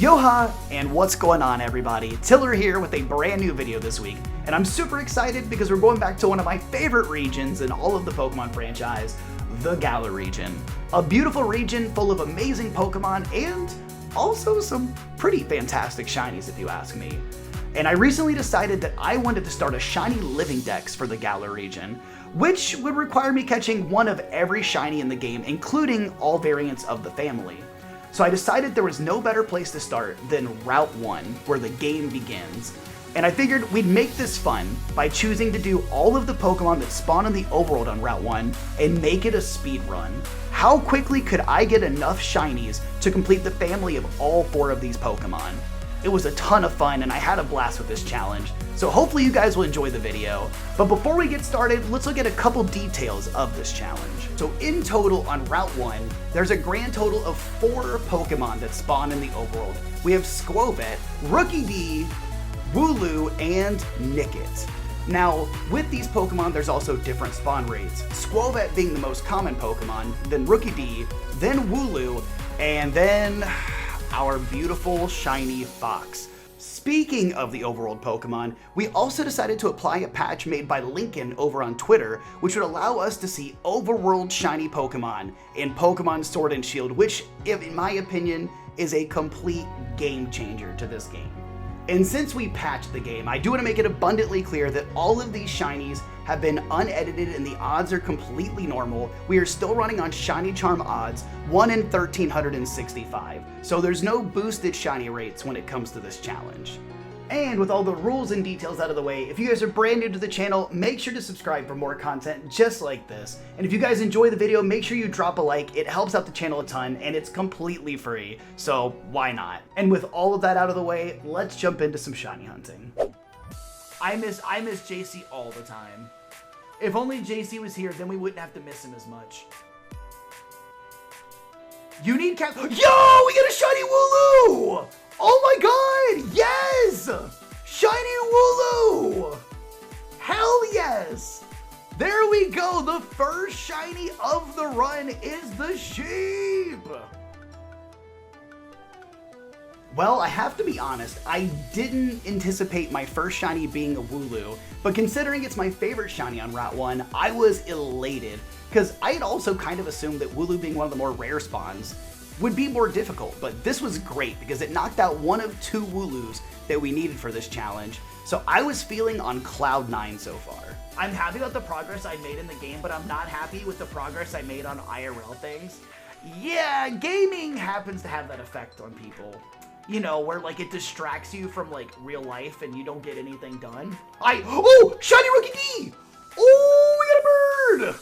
Yoha, and what's going on everybody? Tiller here with a brand new video this week, and I'm super excited because we're going back to one of my favorite regions in all of the Pokemon franchise, the Galar region. A beautiful region full of amazing Pokemon and also some pretty fantastic shinies if you ask me. And I recently decided that I wanted to start a shiny living dex for the Galar region, which would require me catching one of every shiny in the game, including all variants of the family. So I decided there was no better place to start than Route 1, where the game begins. And I figured we'd make this fun by choosing to do all of the Pokemon that spawn in the overworld on Route 1 and make it a speed run. How quickly could I get enough shinies to complete the family of all 4 of these Pokemon? It was a ton of fun and I had a blast with this challenge, so hopefully you guys will enjoy the video. But before we get started, let's look at a couple details of this challenge. So in total on Route 1, there's a grand total of 4 Pokemon that spawn in the overworld. We have Squobet, Rookidee, Wooloo, and Nickit. Now, with these Pokemon, there's also different spawn rates. Squobet being the most common Pokemon, then Rookidee, then Wooloo, and then our beautiful shiny Fox. Speaking of the overworld Pokemon, we also decided to apply a patch made by Lincoln over on Twitter, which would allow us to see overworld shiny Pokemon in Pokemon Sword and Shield, which, in my opinion, is a complete game changer to this game. And since we patched the game, I do want to make it abundantly clear that all of these shinies have been unedited and the odds are completely normal. We are still running on shiny charm odds, 1 in 1365. So there's no boosted shiny rates when it comes to this challenge. And with all the rules and details out of the way, if you guys are brand new to the channel, make sure to subscribe for more content just like this. And if you guys enjoy the video, make sure you drop a like. It helps out the channel a ton and it's completely free, so why not? And with all of that out of the way, let's jump into some shiny hunting. I miss JC all the time. If only JC was here, then we wouldn't have to miss him as much. You need Yo, we got a shiny Wooloo! Oh my god, yes! Shiny Wooloo! Hell yes! There we go, the first shiny of the run is the sheep! Well, I have to be honest, I didn't anticipate my first shiny being a Wooloo, but considering it's my favorite shiny on Route 1, I was elated, because I had also kind of assumed that Wooloo being one of the more rare spawns would be more difficult, but this was great because it knocked out one of 2 Wooloos that we needed for this challenge, so I was feeling on cloud 9 so far. I'm happy about the progress I made in the game, but I'm not happy with the progress I made on IRL things. Yeah, gaming happens to have that effect on people. You know, where like it distracts you from like real life and you don't get anything done. Oh, shiny Rookidee! Oh, we got a bird!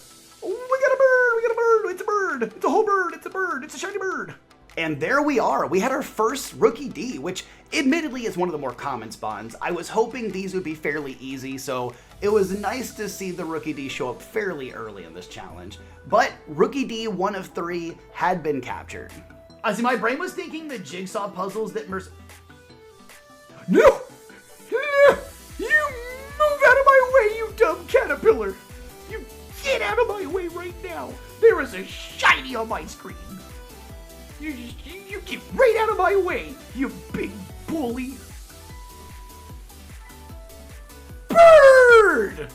Oh, we got a bird, we got a bird, it's a bird, it's a whole bird, it's a bird, it's a shiny bird. And there we are, we had our first Rookidee, which admittedly is one of the more common spawns. I was hoping these would be fairly easy, so it was nice to see the Rookidee show up fairly early in this challenge. But Rookidee, 1 of 3, had been captured. I see, my brain was thinking the jigsaw puzzles that No! You move out of my way, you dumb caterpillar! You get out of my way right now! There is a shiny on my screen! You get right out of my way, you big bully! Bird!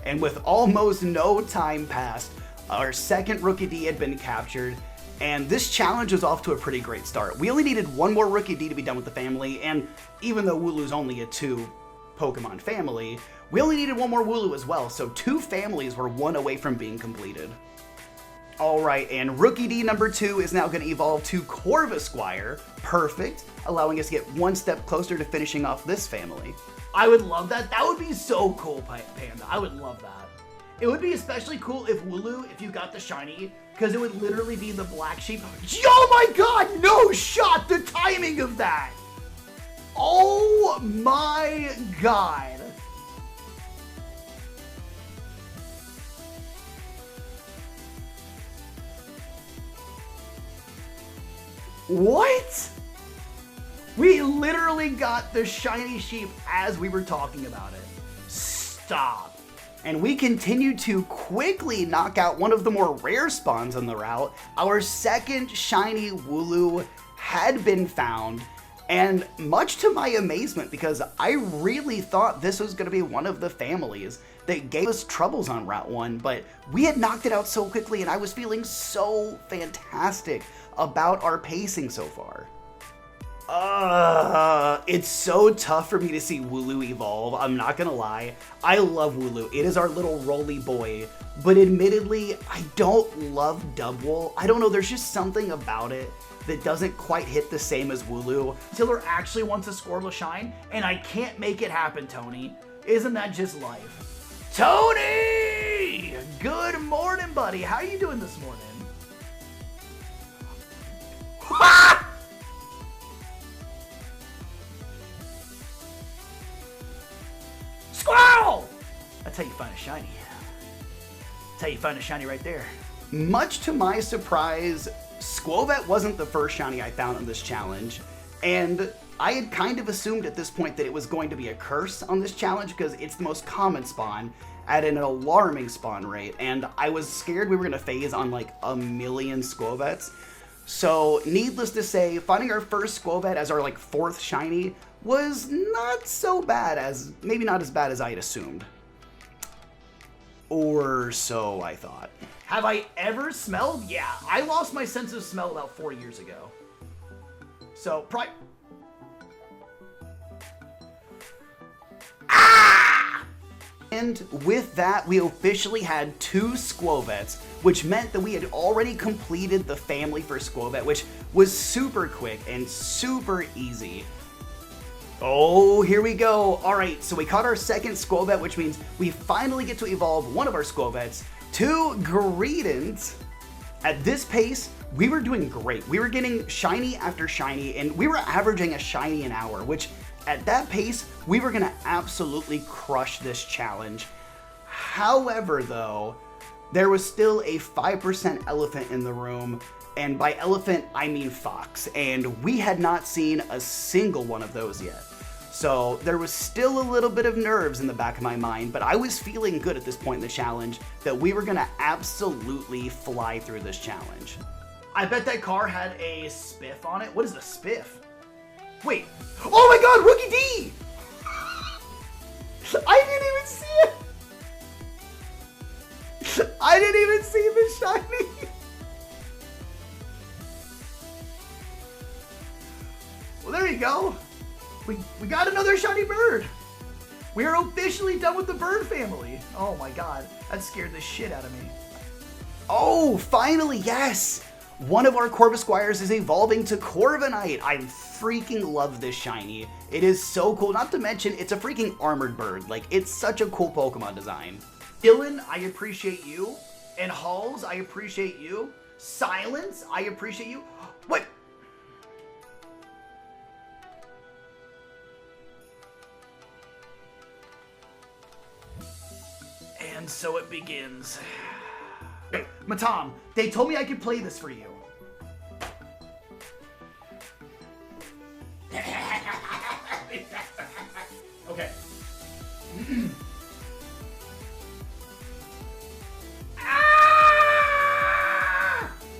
And with almost no time passed, our second Rookidee had been captured, and this challenge was off to a pretty great start. We only needed 1 more Rookidee to be done with the family, and even though Wooloo's only a 2 Pokemon family, we only needed 1 more Wooloo as well, so 2 families were 1 away from being completed. Alright, and Rookidee number 2 is now going to evolve to Corvisquire. Perfect, allowing us to get 1 step closer to finishing off this family. I would love that. That would be so cool, Panda. I would love that. It would be especially cool if Wooloo, if you got the shiny, because it would literally be the black sheep. Oh my god, no shot! The timing of that! Oh my god! What? We literally got the shiny sheep as we were talking about it. Stop. And we continue to quickly knock out one of the more rare spawns on the route. Our second shiny Wooloo had been found. And much to my amazement, because I really thought this was going to be one of the families that gave us troubles on Route 1, but we had knocked it out so quickly, and I was feeling so fantastic about our pacing so far. It's so tough for me to see Wooloo evolve, I'm not gonna lie. I love Wooloo, it is our little roly boy, but admittedly, I don't love Dubwool. I don't know, there's just something about it that doesn't quite hit the same as Wooloo. Tiller actually wants a Squirtle shine, and I can't make it happen, Tony. Isn't that just life? Tony! Good morning, buddy. How you doing this morning? Squirrel! That's how you find a shiny. That's how you find a shiny right there. Much to my surprise, Squovet wasn't the first shiny I found on this challenge, and I had kind of assumed at this point that it was going to be a curse on this challenge because it's the most common spawn at an alarming spawn rate, and I was scared we were going to phase on like a million Squovets. So needless to say, finding our first Squovet as our like 4th shiny was not so bad, as maybe not as bad as I had assumed. Or so I thought. Have I ever smelled? Yeah, I lost my sense of smell about 4 years ago. So, And with that, we officially had 2 Squovets, which meant that we had already completed the family for Squovet, which was super quick and super easy. Oh, here we go. All right, so we caught our 2nd Squovet, which means we finally get to evolve one of our Squovets to Greedent. At this pace, we were doing great. We were getting shiny after shiny, and we were averaging a shiny an hour, which at that pace, we were gonna absolutely crush this challenge. However, though, there was still a 5% elephant in the room, and by elephant, I mean fox, and we had not seen a single one of those yet. So there was still a little bit of nerves in the back of my mind, but I was feeling good at this point in the challenge that we were gonna absolutely fly through this challenge. I bet that car had a spiff on it. What is a spiff? Wait. Oh my god, Rookie D! I didn't even see it! I didn't even see the shiny! Well, there you go. We got another shiny bird. We are officially done with the bird family. Oh my god, that scared the shit out of me. Oh, finally, yes! One of our Corvisquires is evolving to Corviknight. I freaking love this shiny. It is so cool. Not to mention, it's a freaking armored bird. Like, it's such a cool Pokemon design. Dylan, I appreciate you. And Halls, I appreciate you. Silence, I appreciate you. What? And so it begins. Matam, they told me I could play this for you. Okay.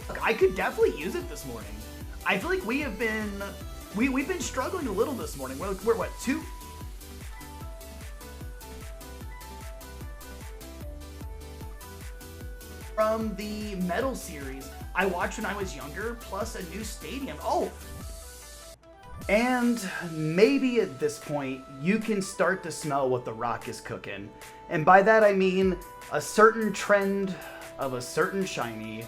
Look, I could definitely use it this morning. I feel like we have been, we've been struggling a little this morning. We're what, 2? From the Metal series I watched when I was younger, plus a new stadium. Oh! And maybe at this point, you can start to smell what the Rock is cooking. And by that I mean a certain trend of a certain shiny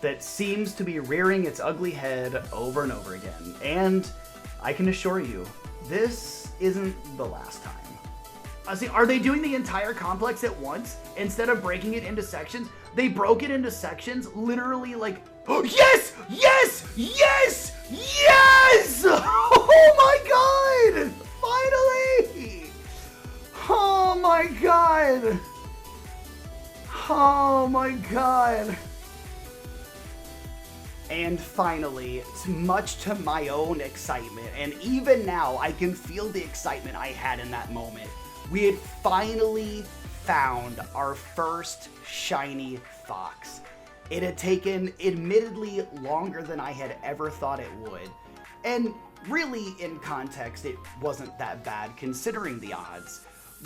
that seems to be rearing its ugly head over and over again. And I can assure you, this isn't the last time. See, are they doing the entire complex at once instead of breaking it into sections? They broke it into sections, literally like, oh, yes! Yes! Yes! Yes! Oh my god! Finally! Oh my god! Oh my god! And finally, much to my own excitement, and even now I can feel the excitement I had in that moment, we had finally found our first shiny fox. It had taken admittedly longer than I had ever thought it would, And really, in context, it wasn't that bad considering the odds.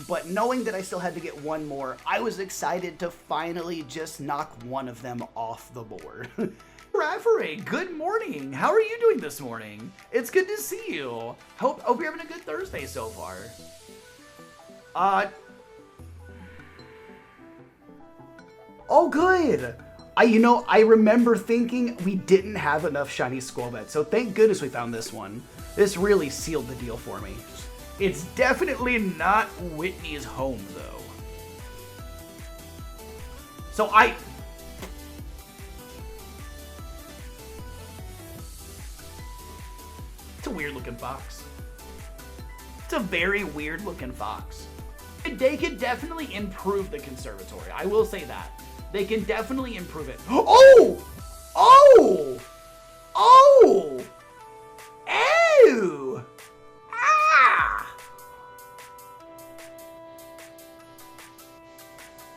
But knowing that I still had to get one more, I was excited to finally just knock one of them off the board. Raffere, good morning. How are you doing this morning? It's good to see you. Hope you're having a good Thursday so far. Oh, good. I remember thinking we didn't have enough shiny Squirrel, so thank goodness we found this one. This really sealed the deal for me. It's definitely not Whitney's home, though. So it's a weird-looking fox. It's a very weird-looking fox. They could definitely improve the conservatory. I will say that. They can definitely improve it. Oh! Oh! Oh! Ew! Ah!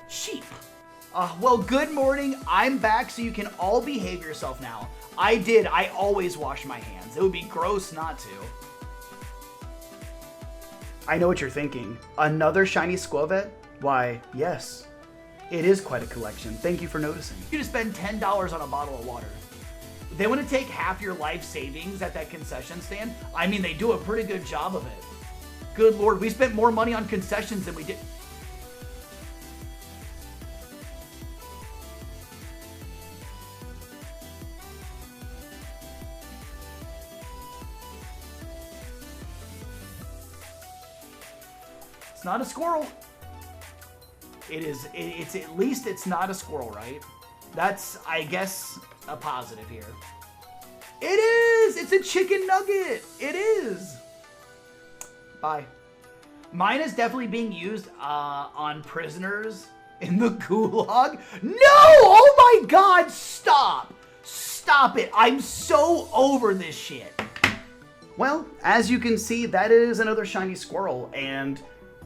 Sheep. Well, good morning. I'm back, so you can all behave yourself now. I always wash my hands. It would be gross not to. I know what you're thinking. Another shiny Squirrel? Why, yes. It is quite a collection. Thank you for noticing. You just spend $10 on a bottle of water. They want to take half your life savings at that concession stand. I mean, they do a pretty good job of it. Good Lord, we spent more money on concessions than we did. It's not a squirrel. It's at least it's not a squirrel, right? That's, I guess, a positive here. It is! It's a chicken nugget! It is! Bye. Mine is definitely being used on prisoners in the gulag. No! Oh my god! Stop! Stop it! I'm so over this shit. Well, as you can see, that is another shiny squirrel, and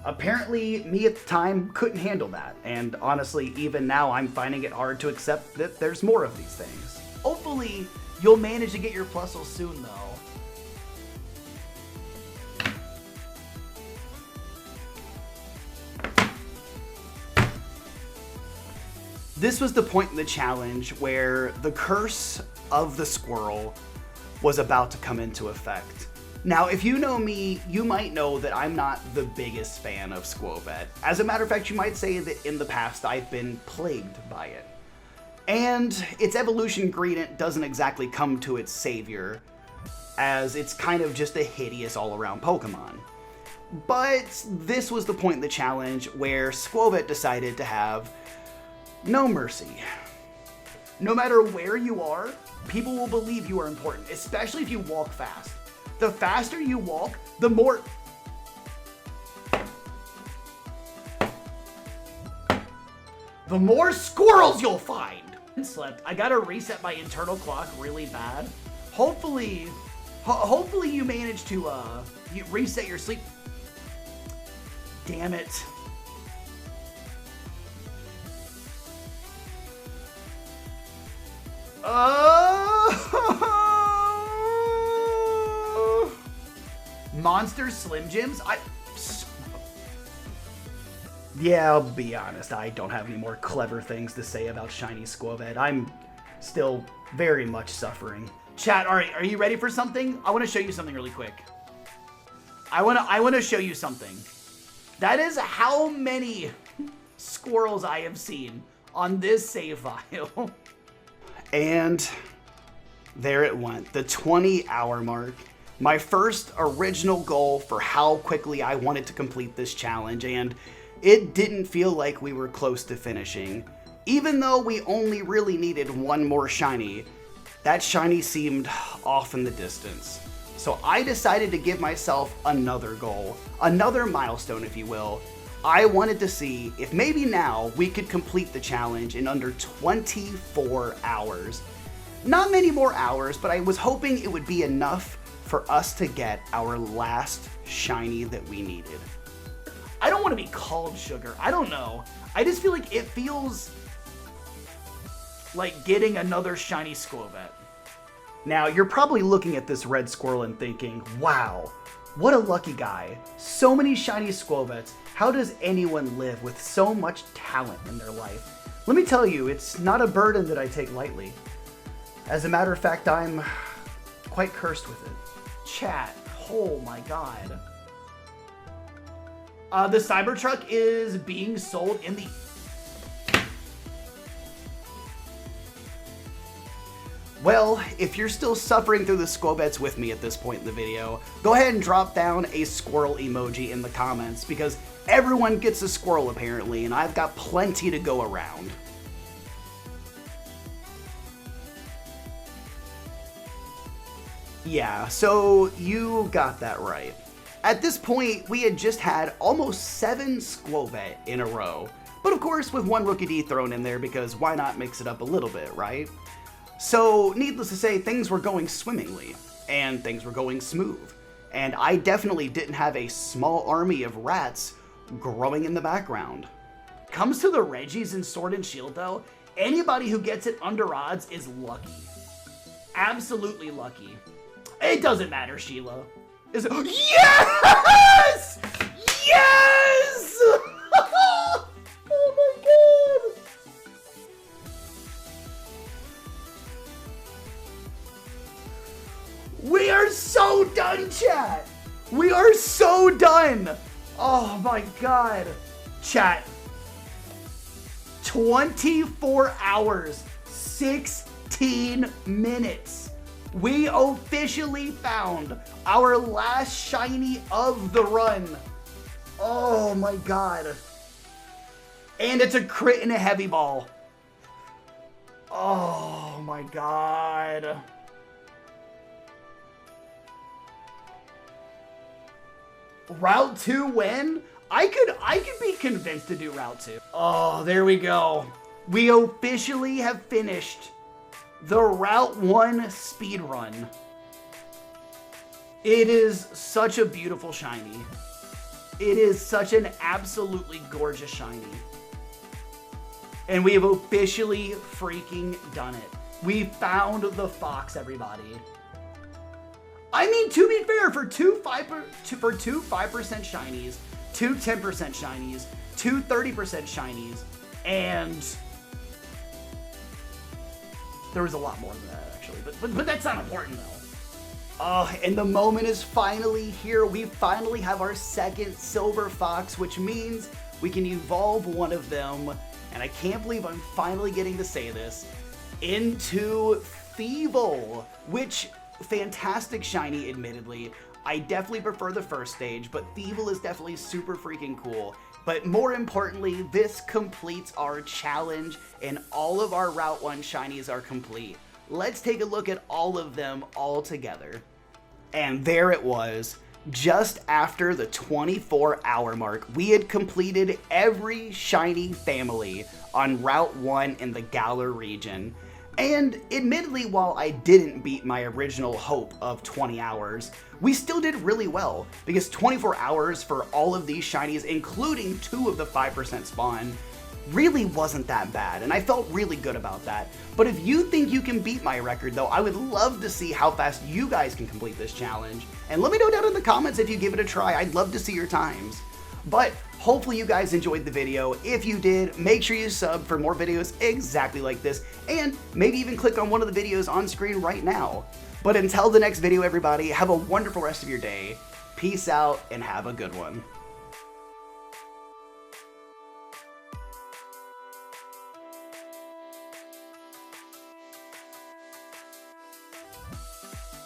apparently, me at the time couldn't handle that, and honestly, even now, I'm finding it hard to accept that there's more of these things. Hopefully, you'll manage to get your Plusle soon, though. This was the point in the challenge where the curse of the squirrel was about to come into effect. Now, if you know me, you might know that I'm not the biggest fan of Squovet. As a matter of fact, you might say that in the past I've been plagued by it. And its evolution gradient doesn't exactly come to its savior, as it's kind of just a hideous all-around Pokemon. But this was the point in the challenge where Squovet decided to have no mercy. No matter where you are, people will believe you are important, especially if you walk fast. The faster you walk, the more squirrels you'll find. Slept. I gotta reset my internal clock really bad. Hopefully you manage to you reset your sleep. Damn it. Monster Slim Jims? Yeah, I'll be honest, I don't have any more clever things to say about shiny Squovet. I'm still very much suffering. Chat, alright, are you ready for something? I want to show you something really quick. I want to show you something. That is how many squirrels I have seen on this save file. And there it went, the 20-hour mark. My first original goal for how quickly I wanted to complete this challenge, and it didn't feel like we were close to finishing. Even though we only really needed one more shiny, that shiny seemed off in the distance. So I decided to give myself another goal, another milestone if you will. I wanted to see if maybe now we could complete the challenge in under 24 hours. Not many more hours, but I was hoping it would be enough for us to get our last shiny that we needed. I don't want to be called sugar. I don't know. I just feel like it feels like getting another shiny Squovet. Now, you're probably looking at this red squirrel and thinking, wow, what a lucky guy. So many shiny Squovets. How does anyone live with so much talent in their life? Let me tell you, it's not a burden that I take lightly. As a matter of fact, I'm quite cursed with it. Chat, oh my god. The Cybertruck is being sold in the... Well, if you're still suffering through the Squovets with me at this point in the video, go ahead and drop down a squirrel emoji in the comments, because everyone gets a squirrel apparently, and I've got plenty to go around. Yeah, so you got that right. At this point, we had just had almost 7 Squovet in a row. But of course, with one Rookie D thrown in there, because why not mix it up a little bit, right? So, needless to say, things were going swimmingly, and things were going smooth. And I definitely didn't have a small army of rats growing in the background. Comes to the Reggies in Sword and Shield though, anybody who gets it under odds is lucky. Absolutely lucky. It doesn't matter, Sheila. Is it? Yes! Yes! Oh my god! We are so done, chat! We are so done! Oh my god. Chat. 24 hours, 16 minutes. We officially found our last shiny of the run. Oh my god. And it's a crit and a heavy ball. Oh my god. Route 2 win? I could be convinced to do Route 2. Oh, there we go. We officially have finished the Route 1 speed run. It is such a beautiful shiny. It is such an absolutely gorgeous shiny. And we have officially freaking done it. We found the fox, everybody. I mean, to be fair, for two 5% shinies, 2 10% shinies, 2 30% shinies, and there was a lot more than that, actually. But that's not important, though. And the moment is finally here. We finally have our second Silver Fox, which means we can evolve one of them, and I can't believe I'm finally getting to say this, into Thievul, which, fantastic shiny, admittedly. I definitely prefer the first stage, but Thievul is definitely super freaking cool. But more importantly, this completes our challenge, and all of our Route 1 shinies are complete. Let's take a look at all of them all together. And there it was. Just after the 24-hour mark, we had completed every shiny family on Route 1 in the Galar region. And admittedly, while I didn't beat my original hope of 20 hours, we still did really well, because 24 hours for all of these shinies, including 2 of the 5% spawn, really wasn't that bad, and I felt really good about that. But if you think you can beat my record though, I would love to see how fast you guys can complete this challenge, and let me know down in the comments if you give it a try. I'd love to see your times. But hopefully you guys enjoyed the video. If you did, make sure you sub for more videos exactly like this, and maybe even click on one of the videos on screen right now. But until the next video, everybody, have a wonderful rest of your day. Peace out and have a good one.